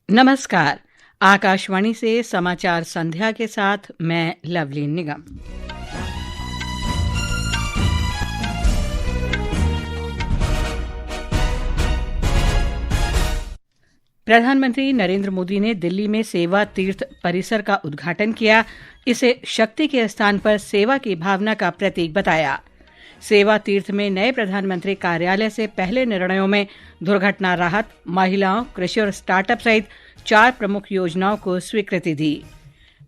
नमस्कार। आकाशवाणी से समाचार संध्या के साथ मैं लवली निगम। प्रधानमंत्री नरेंद्र मोदी ने दिल्ली में सेवा तीर्थ परिसर का उद्घाटन किया। इसे शक्ति के स्थान पर सेवा की भावना का प्रतीक बताया। सेवा तीर्थ में नए प्रधानमंत्री कार्यालय से पहले निर्णयों में दुर्घटना राहत, महिलाओं, कृषि और स्टार्टअप सहित 4 प्रमुख योजनाओं को स्वीकृति दी।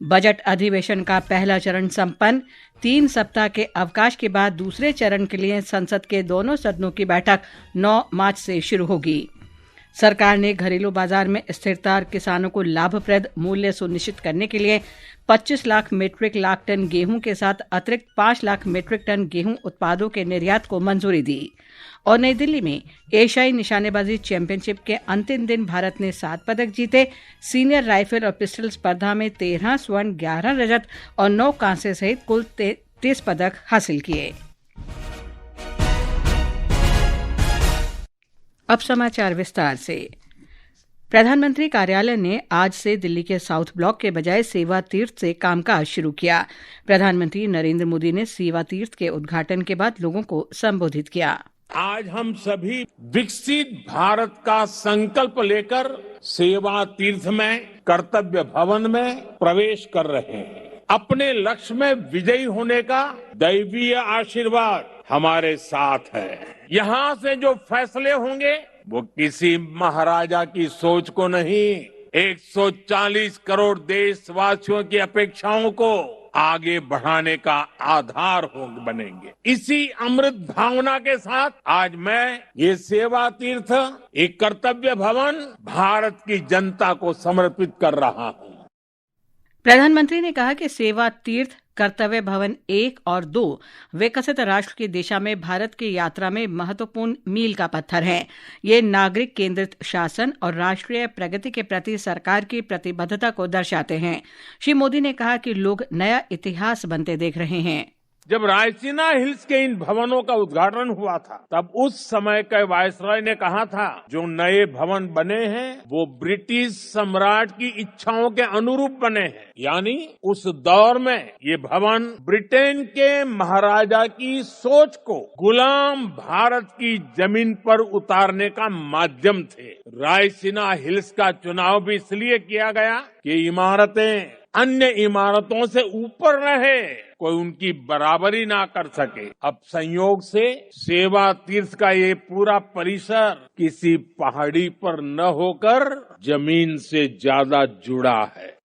बजट अधिवेशन का पहला चरण संपन्न। 3 सप्ताह के अवकाश के बाद दूसरे चरण के लिए संसद के दोनों सदनों की बैठक 9 मार्च से शुरू होगी। सरकार ने घरेलू बाजार में स्थिरता और किसानों को लाभप्रद मूल्य सुनिश्चित करने के लिए 25 लाख मीट्रिक टन गेहूं के साथ अतिरिक्त 5 लाख मीट्रिक टन गेहूं उत्पादों के निर्यात को मंजूरी दी। और नई दिल्ली में एशियाई निशानेबाजी चैंपियनशिप के अंतिम दिन भारत ने 7 पदक जीते। सीनियर राइफल और पिस्टल स्पर्धा में 13 स्वर्ण, 11 रजत और 9 कांस्य सहित कुल 33 पदक हासिल किए। अब समाचार विस्तार से। प्रधानमंत्री कार्यालय ने आज से दिल्ली के साउथ ब्लॉक के बजाय सेवा तीर्थ से कामकाज शुरू किया। प्रधानमंत्री नरेंद्र मोदी ने सेवा तीर्थ के उद्घाटन के बाद लोगों को संबोधित किया। आज हम सभी विकसित भारत का संकल्प लेकर सेवा तीर्थ में, कर्तव्य भवन में प्रवेश कर रहे हैं। अपने लक्ष्य में विजयी होने का दैवीय आशीर्वाद हमारे साथ है। यहाँ से जो फैसले होंगे वो किसी महाराजा की सोच को नहीं, 140 करोड़ देशवासियों की अपेक्षाओं को आगे बढ़ाने का आधार बनेंगे। इसी अमृत भावना के साथ आज मैं ये सेवा तीर्थ, एक कर्तव्य भवन भारत की जनता को समर्पित कर रहा हूँ। प्रधानमंत्री ने कहा कि सेवा तीर्थ, कर्तव्य भवन 1 और 2 विकसित राष्ट्र की दिशा में भारत की यात्रा में महत्वपूर्ण मील का पत्थर हैं। ये नागरिक केंद्रित शासन और राष्ट्रीय प्रगति के प्रति सरकार की प्रतिबद्धता को दर्शाते हैं। श्री मोदी ने कहा कि लोग नया इतिहास बनते देख रहे हैं। जब रायसीना हिल्स के इन भवनों का उद्घाटन हुआ था, तब उस समय के वायसराय ने कहा था, जो नए भवन बने हैं वो ब्रिटिश सम्राट की इच्छाओं के अनुरूप बने हैं। यानी उस दौर में ये भवन ब्रिटेन के महाराजा की सोच को गुलाम भारत की जमीन पर उतारने का माध्यम थे। रायसीना हिल्स का चुनाव भी इसलिए किया गया कि इमारतें अन्य इमारतों से ऊपर रहे, कोई उनकी बराबरी ना कर सके। अब संयोग से सेवा तीर्थ का ये पूरा परिसर किसी पहाड़ी पर न होकर जमीन से ज्यादा जुड़ा है।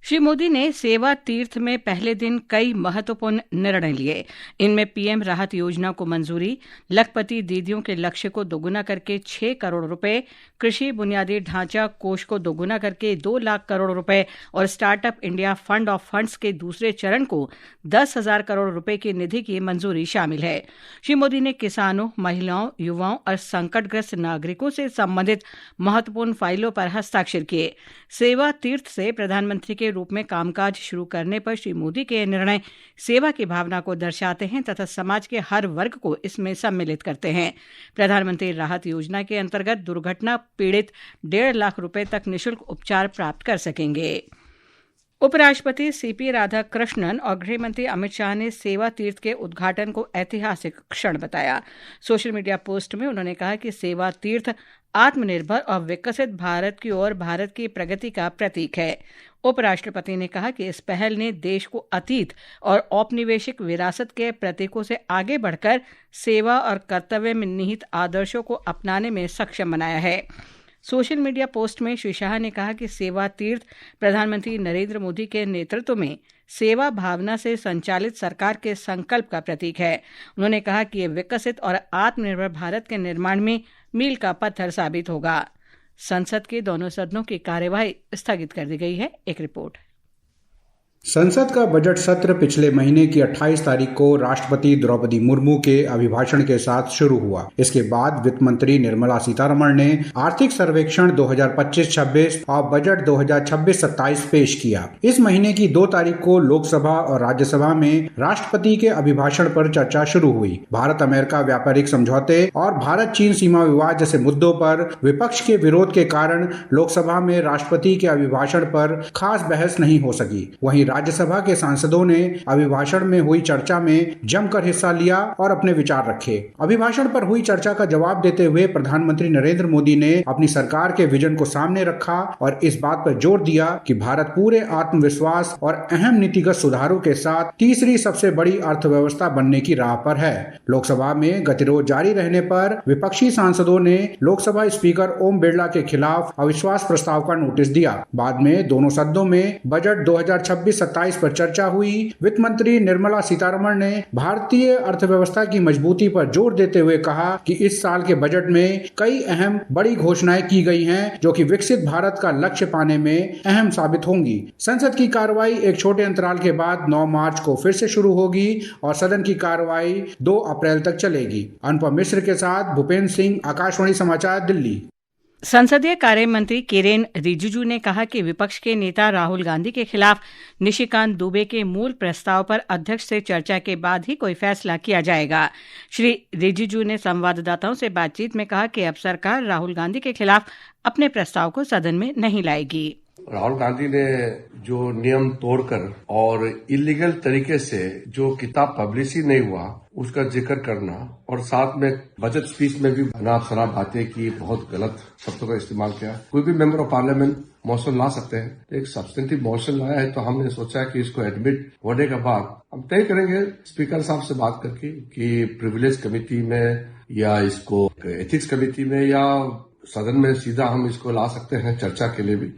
श्री मोदी ने सेवा तीर्थ में पहले दिन कई महत्वपूर्ण निर्णय लिए। इनमें पीएम राहत योजना को मंजूरी, लखपति दीदियों के लक्ष्य को दोगुना करके 6 करोड़ रुपए, कृषि बुनियादी ढांचा कोष को दोगुना करके 2 लाख करोड़ रुपए और startup India fund of funds के दूसरे चरण को 10,000 करोड़ रुपए की निधि की मंजूरी शामिल है। श्री मोदी ने किसानों, महिलाओं, युवाओं और संकटग्रस्त नागरिकों से संबंधित महत्वपूर्ण फाइलों पर हस्ताक्षर किए। सेवा तीर्थ से प्रधानमंत्री के रूप में कामकाज शुरू करने पर श्री मोदी के निर्णय सेवा की भावना को दर्शाते हैं तथा समाज के हर वर्ग को इसमें सम्मिलित करते हैं। प्रधानमंत्री राहत योजना के अंतर्गत दुर्घटना पीड़ित 1.5 लाख रुपए तक निःशुल्क उपचार प्राप्त कर सकेंगे। उपराष्ट्रपति सीपी राधाकृष्णन और गृह मंत्री अमित शाह ने सेवा तीर्थ के उद्घाटन को ऐतिहासिक क्षण बताया। सोशल मीडिया पोस्ट में उन्होंने कहा कि सेवा तीर्थ आत्मनिर्भर और विकसित भारत की ओर भारत की प्रगति का प्रतीक है। उपराष्ट्रपति ने कहा कि इस पहल ने देश को अतीत और औपनिवेशिक विरासत के प्रतीकों से आगे बढ़कर सेवा और कर्तव्य में निहित आदर्शों को अपनाने में सक्षम बनाया है। सोशल मीडिया पोस्ट में श्री शाह ने कहा कि सेवा तीर्थ प्रधानमंत्री नरेंद्र मोदी के नेतृत्व में सेवा भावना से संचालित सरकार के संकल्प का प्रतीक है। उन्होंने कहा कि ये विकसित और आत्मनिर्भर भारत के निर्माण में मील का पत्थर साबित होगा। संसद के दोनों सदनों की कार्यवाही स्थगित कर दी गई है। एक रिपोर्ट। संसद का बजट सत्र पिछले महीने की 28 तारीख को राष्ट्रपति द्रौपदी मुर्मू के अभिभाषण के साथ शुरू हुआ। इसके बाद वित्त मंत्री निर्मला सीतारमण ने आर्थिक सर्वेक्षण 2025-26 और बजट 2026-27 पेश किया। इस महीने की 2 तारीख को लोकसभा और राज्यसभा में राष्ट्रपति के अभिभाषण पर चर्चा शुरू हुई। भारत अमेरिका व्यापारिक समझौते और भारत चीन सीमा विवाद जैसे मुद्दों पर विपक्ष के विरोध के कारण लोकसभा में राष्ट्रपति के अभिभाषण पर खास बहस नहीं हो सकी। वहीं राज्यसभा के सांसदों ने अभिभाषण में हुई चर्चा में जमकर हिस्सा लिया और अपने विचार रखे। अभिभाषण पर हुई चर्चा का जवाब देते हुए प्रधानमंत्री नरेंद्र मोदी ने अपनी सरकार के विजन को सामने रखा और इस बात पर जोर दिया कि भारत पूरे आत्मविश्वास और अहम नीतिगत सुधारों के साथ तीसरी सबसे बड़ी अर्थव्यवस्था बनने की राह पर है। लोकसभा में गतिरोध जारी रहने पर विपक्षी सांसदों ने लोकसभा स्पीकर ओम बिरला के खिलाफ अविश्वास प्रस्ताव का नोटिस दिया। बाद में दोनों सदनों में बजट 2026-27 पर चर्चा हुई। वित्त मंत्री निर्मला सीतारमण ने भारतीय अर्थव्यवस्था की मजबूती पर जोर देते हुए कहा कि इस साल के बजट में कई अहम बड़ी घोषणाएं की गई हैं जो कि विकसित भारत का लक्ष्य पाने में अहम साबित होंगी। संसद की कार्रवाई एक छोटे अंतराल के बाद 9 मार्च को फिर से शुरू होगी और सदन की कार्रवाई 2 अप्रैल तक चलेगी। अनुपम मिश्र के साथ भूपेंद्र सिंह, आकाशवाणी समाचार, दिल्ली। संसदीय कार्य मंत्री किरेन रिजिजू ने कहा कि विपक्ष के नेता राहुल गांधी के खिलाफ निशिकांत दुबे के मूल प्रस्ताव पर अध्यक्ष से चर्चा के बाद ही कोई फैसला किया जाएगा। श्री रिजिजू ने संवाददाताओं से बातचीत में कहा कि अब सरकार राहुल गांधी के खिलाफ अपने प्रस्ताव को सदन में नहीं लाएगी। राहुल गांधी ने जो नियम तोड़कर और इलीगल तरीके से जो किताब पब्लिश ही नहीं हुआ उसका जिक्र करना और साथ में बजट स्पीच में भी अनाप शनाप बातें की, बहुत गलत शब्दों का इस्तेमाल किया। कोई भी मेंबर ऑफ पार्लियामेंट मोशन ला सकते हैं, तो एक सब्सटेंटिव मोशन लाया है तो हमने सोचा कि इसको एडमिट होने के बाद हम तय करेंगे स्पीकर साहब से बात करके कि प्रिविलेज कमेटी में या इसको एथिक्स कमेटी में या सदन में सीधा हम इसको ला सकते हैं चर्चा के लिए भी।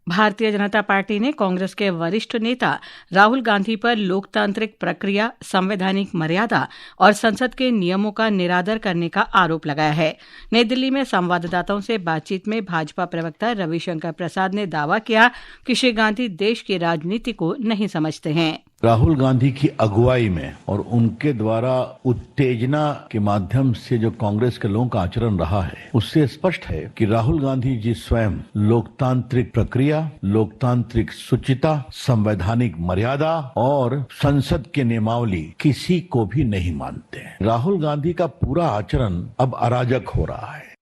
भारतीय जनता पार्टी ने कांग्रेस के वरिष्ठ नेता राहुल गांधी पर लोकतांत्रिक प्रक्रिया, संवैधानिक मर्यादा और संसद के नियमों का निरादर करने का आरोप लगाया है। नई दिल्ली में संवाददाताओं से बातचीत में भाजपा प्रवक्ता रविशंकर प्रसाद ने दावा किया कि श्री गांधी देश की राजनीति को नहीं समझते हैं। राहुल गांधी की अगुवाई में और उनके द्वारा उत्तेजना के माध्यम से जो कांग्रेस के लोगों का आचरण रहा है उससे स्पष्ट है कि राहुल गांधी जी स्वयं लोकतांत्रिक प्रक्रिया, लोकतांत्रिक शुचिता, संवैधानिक मर्यादा और संसद के नियमावली किसी को भी नहीं मानते। राहुल गांधी का पूरा आचरण अब अराजक हो रहा है।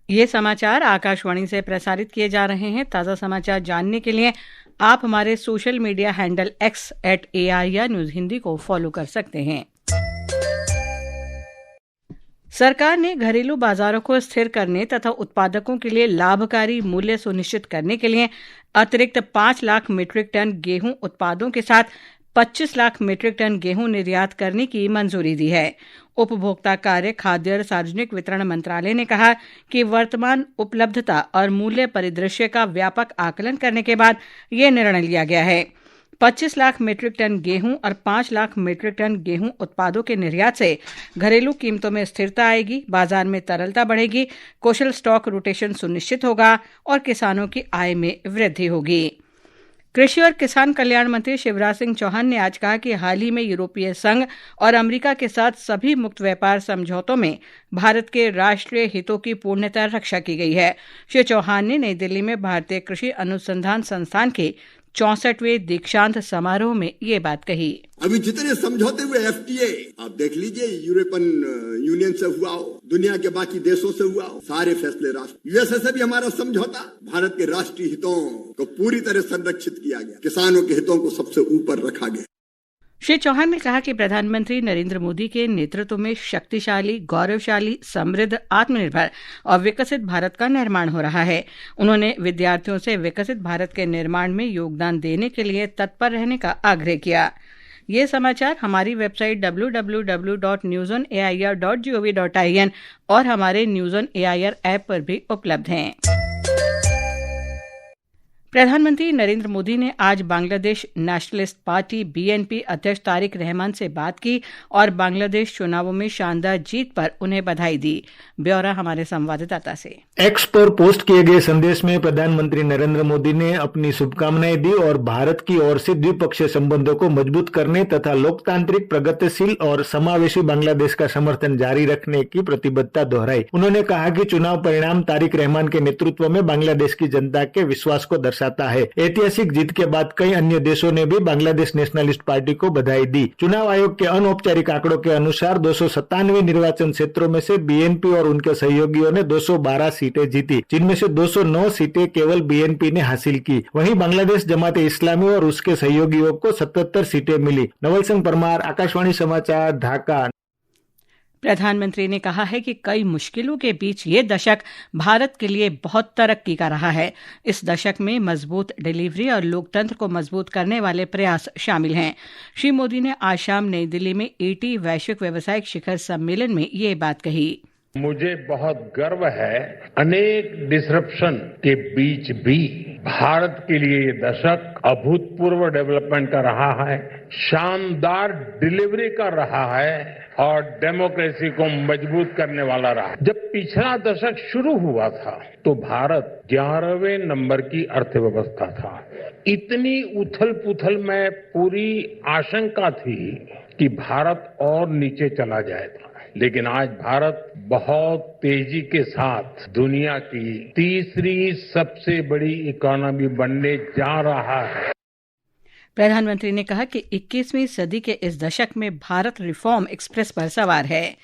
ये समाचार आकाशवाणी से प्रसारित किए जा रहे हैं। ताज़ा समाचार जानने के लिए आप हमारे social media handle X @AIR news Hindi को फॉलो कर सकते हैं। सरकार ने घरेलू बाजारों को स्थिर करने तथा उत्पादकों के लिए लाभकारी मूल्य सुनिश्चित करने के लिए अतिरिक्त 5 लाख मीट्रिक टन गेहूं उत्पादों के साथ 25 लाख मीट्रिक टन गेहूं निर्यात करने की मंजूरी दी है। उपभोक्ता कार्य, खाद्य और सार्वजनिक वितरण मंत्रालय ने कहा कि वर्तमान उपलब्धता और मूल्य परिदृश्य का व्यापक आकलन करने के बाद यह निर्णय लिया गया है। 25 लाख मीट्रिक टन गेहूं और 5 लाख मीट्रिक टन गेहूं उत्पादों के निर्यात से घरेलू कीमतों में स्थिरता आएगी, बाजार में तरलता बढ़ेगी, कुशल स्टॉक रोटेशन सुनिश्चित होगा और किसानों की आय में वृद्धि होगी। कृषि और किसान कल्याण मंत्री शिवराज सिंह चौहान ने आज कहा कि हाल ही में यूरोपीय संघ और अमेरिका के साथ सभी मुक्त व्यापार समझौतों में भारत के राष्ट्रीय हितों की पूर्णतः रक्षा की गई है। श्री चौहान ने नई दिल्ली में भारतीय कृषि अनुसंधान संस्थान के 64वें दीक्षांत समारोह में ये बात कही। अभी जितने समझौते हुए FTA आप देख लीजिए, यूरोपियन यूनियन से हुआ हो, दुनिया के बाकी देशों से हुआ हो, सारे फैसले राष्ट्र USA से भी हमारा समझौता भारत के राष्ट्रीय हितों को पूरी तरह संरक्षित किया गया, किसानों के हितों को सबसे ऊपर रखा गया। श्री चौहान ने कहा कि प्रधानमंत्री नरेंद्र मोदी के नेतृत्व में शक्तिशाली, गौरवशाली, समृद्ध, आत्मनिर्भर और विकसित भारत का निर्माण हो रहा है। उन्होंने विद्यार्थियों से विकसित भारत के निर्माण में योगदान देने के लिए तत्पर रहने का आग्रह किया। ये समाचार हमारी वेबसाइट www.newsonair.gov.in और हमारे न्यूज़ ऑन एआईआर ऐप पर भी उपलब्ध हैं। प्रधानमंत्री नरेंद्र मोदी ने आज बांग्लादेश नेशनलिस्ट पार्टी बीएनपी अध्यक्ष तारिक रहमान से बात की और बांग्लादेश चुनावों में शानदार जीत पर उन्हें बधाई दी। ब्यौरा हमारे संवाददाता से। एक्स पर पोस्ट किए गए संदेश में प्रधानमंत्री नरेंद्र मोदी ने अपनी शुभकामनाएं दी और भारत की ओर से द्विपक्षीय संबंधों को मजबूत करने तथा लोकतांत्रिक, प्रगतिशील और समावेशी बांग्लादेश का समर्थन जारी रखने की प्रतिबद्धता दोहराई। उन्होंने कहा कि चुनाव परिणाम तारिक रहमान के नेतृत्व में बांग्लादेश की जनता के विश्वास को दर्शाता है। ऐतिहासिक जीत के बाद कई अन्य देशों ने भी बांग्लादेश नेशनलिस्ट पार्टी को बधाई दी। चुनाव आयोग के अनौपचारिक आंकड़ों के अनुसार 297 निर्वाचन क्षेत्रों में से बीएनपी और उनके सहयोगियों ने 212 सीटें जीती, जिनमें से 209 सीटें केवल बीएनपी ने हासिल की। वहीं बांग्लादेश जमाते इस्लामी और उसके सहयोगियों को 77 सीटें मिली। नवल सिंह परमार, आकाशवाणी समाचार, ढाका। प्रधानमंत्री ने कहा है कि कई मुश्किलों के बीच ये दशक भारत के लिए बहुत तरक्की का रहा है। इस दशक में मजबूत डिलीवरी और लोकतंत्र को मजबूत करने वाले प्रयास शामिल हैं। श्री मोदी ने आज शाम नई दिल्ली में 80 वैश्विक व्यावसायिक शिखर सम्मेलन में ये बात कही। मुझे बहुत गर्व है, अनेक डिसरप्शन के बीच भी भारत के लिए ये दशक अभूतपूर्व डेवलपमेंट का रहा है, शानदार डिलीवरी का रहा है और डेमोक्रेसी को मजबूत करने वाला रहा। जब पिछला दशक शुरू हुआ था तो भारत 11वें नंबर की अर्थव्यवस्था था। इतनी उथल पुथल में पूरी आशंका थी कि भारत और नीचे चला जाएगा, लेकिन आज भारत बहुत तेजी के साथ दुनिया की तीसरी सबसे बड़ी इकोनॉमी बनने जा रहा है। प्रधानमंत्री ने कहा कि 21वीं सदी के इस दशक में भारत रिफॉर्म एक्सप्रेस पर सवार है।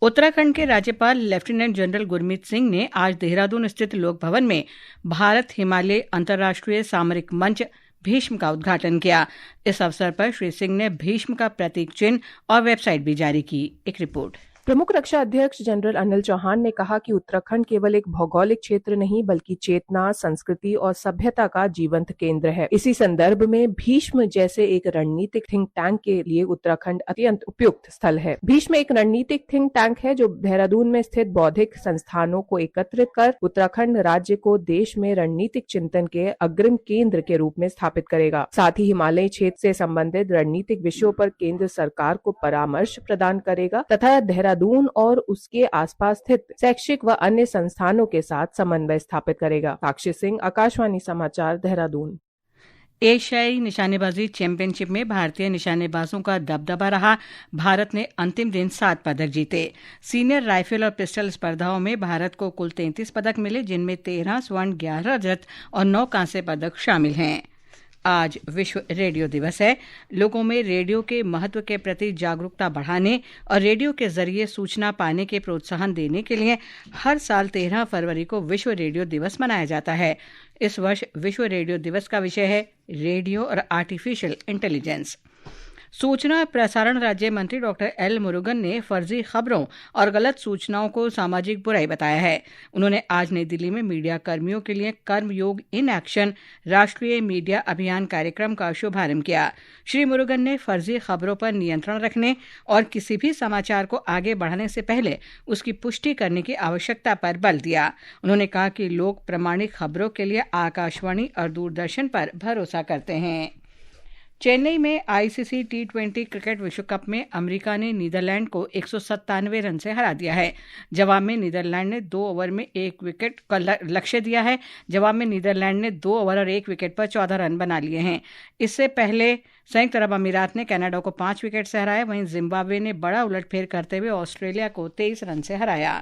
उत्तराखंड के राज्यपाल लेफ्टिनेंट जनरल गुरमीत सिंह ने आज देहरादून स्थित लोक भवन में भारत हिमालय अंतर्राष्ट्रीय सामरिक मंच भीष्म का उद्घाटन किया। इस अवसर पर श्री सिंह ने भीष्म का प्रतीक चिन्ह और वेबसाइट भी जारी की। एक रिपोर्ट। प्रमुख रक्षा अध्यक्ष जनरल अनिल चौहान ने कहा कि उत्तराखंड केवल एक भौगोलिक क्षेत्र नहीं बल्कि चेतना, संस्कृति और सभ्यता का जीवंत केंद्र है। इसी संदर्भ में भीष्म जैसे एक रणनीतिक थिंक टैंक के लिए उत्तराखंड अत्यंत उपयुक्त स्थल है। भीष्म एक रणनीतिक थिंक टैंक है जो देहरादून में स्थित बौद्धिक संस्थानों को एकत्रित कर उत्तराखंड राज्य को देश में रणनीतिक चिंतन के अग्रिम केंद्र के रूप में स्थापित करेगा। साथ ही हिमालय क्षेत्र से संबंधित रणनीतिक विषयों पर केंद्र सरकार को परामर्श प्रदान करेगा तथा देहरादून और उसके आसपास स्थित शैक्षिक व अन्य संस्थानों के साथ समन्वय स्थापित करेगा। साक्षी सिंह, आकाशवाणी समाचार, देहरादून। एशियाई निशानेबाजी चैंपियनशिप में भारतीय निशानेबाजों का दबदबा रहा। भारत ने अंतिम दिन 7 पदक जीते। सीनियर राइफल और पिस्टल स्पर्धाओं में भारत को कुल 33 पदक मिले, जिनमें 13 स्वर्ण, 11 रजत और 9 कांस्य पदक शामिल हैं। आज विश्व रेडियो दिवस है। लोगों में रेडियो के महत्व के प्रति जागरूकता बढ़ाने और रेडियो के जरिए सूचना पाने के प्रोत्साहन देने के लिए हर साल 13 फरवरी को विश्व रेडियो दिवस मनाया जाता है। इस वर्ष विश्व रेडियो दिवस का विषय है रेडियो और आर्टिफिशियल इंटेलिजेंस। सूचना और प्रसारण राज्य मंत्री डॉक्टर एल मुरुगन ने फर्जी खबरों और गलत सूचनाओं को सामाजिक बुराई बताया है। उन्होंने आज नई दिल्ली में मीडिया कर्मियों के लिए कर्मयोग इन एक्शन राष्ट्रीय मीडिया अभियान कार्यक्रम का शुभारंभ किया। श्री मुरुगन ने फर्जी खबरों पर नियंत्रण रखने और किसी भी समाचार को आगे बढ़ाने से पहले उसकी पुष्टि करने की आवश्यकता पर बल दिया। उन्होंने कहा कि लोग प्रामाणिक खबरों के लिए आकाशवाणी और दूरदर्शन पर भरोसा करते हैं। चेन्नई में आईसीसी T20 क्रिकेट विश्व कप में अमेरिका ने नीदरलैंड को 197 रन से हरा दिया है। जवाब में नीदरलैंड ने 2 ओवर में 1 विकेट का लक्ष्य दिया है। जवाब में नीदरलैंड ने 2 ओवर और 1 विकेट पर 14 रन बना लिए हैं। इससे पहले संयुक्त अरब अमीरात ने कनाडा को 5 विकेट से हराया। वहीं जिम्बाब्वे ने बड़ा उलटफेर करते हुए ऑस्ट्रेलिया को 23 रन से हराया।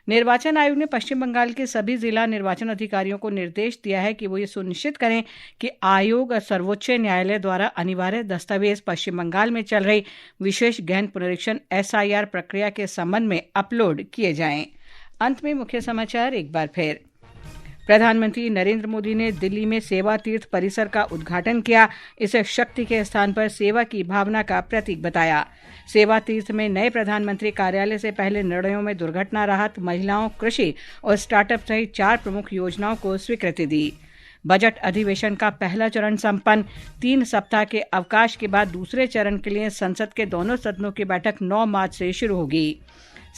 निर्वाचन आयोग ने पश्चिम बंगाल के सभी जिला निर्वाचन अधिकारियों को निर्देश दिया है कि वो ये सुनिश्चित करें कि आयोग और सर्वोच्च न्यायालय द्वारा अनिवार्य दस्तावेज पश्चिम बंगाल में चल रही विशेष गहन पुनरीक्षण SIR प्रक्रिया के संबंध में अपलोड किए जाएं। अंत में मुख्य समाचार एक बार फिर। प्रधानमंत्री नरेंद्र मोदी ने दिल्ली में सेवा तीर्थ परिसर का उद्घाटन किया। इसे शक्ति के स्थान पर सेवा की भावना का प्रतीक बताया। सेवा तीर्थ में नए प्रधानमंत्री कार्यालय से पहले निर्णयों में दुर्घटना राहत, महिलाओं, कृषि और स्टार्टअप सहित 4 प्रमुख योजनाओं को स्वीकृति दी। बजट अधिवेशन का पहला चरण संपन्न। 3 सप्ताह के अवकाश के बाद दूसरे चरण के लिए संसद के दोनों सदनों की बैठक 9 मार्च से शुरू होगी।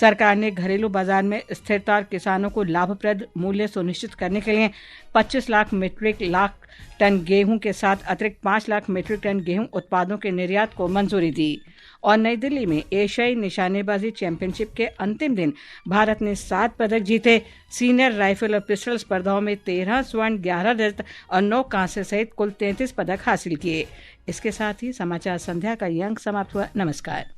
सरकार ने घरेलू बाजार में स्थिरता और किसानों को लाभप्रद मूल्य सुनिश्चित करने के लिए 25 लाख टन गेहूं के साथ अतिरिक्त 5 लाख मीट्रिक टन गेहूं उत्पादों के निर्यात को मंजूरी दी। और नई दिल्ली में एशियाई निशानेबाजी चैंपियनशिप के अंतिम दिन भारत ने 7 पदक जीते। सीनियर राइफल और पिस्टल स्पर्धाओं में 13 स्वर्ण, 11 रजत और 9 कांस्य सहित कुल 33 पदक हासिल किए। इसके साथ ही समाचार संध्या का ये अंक समाप्त हुआ। नमस्कार।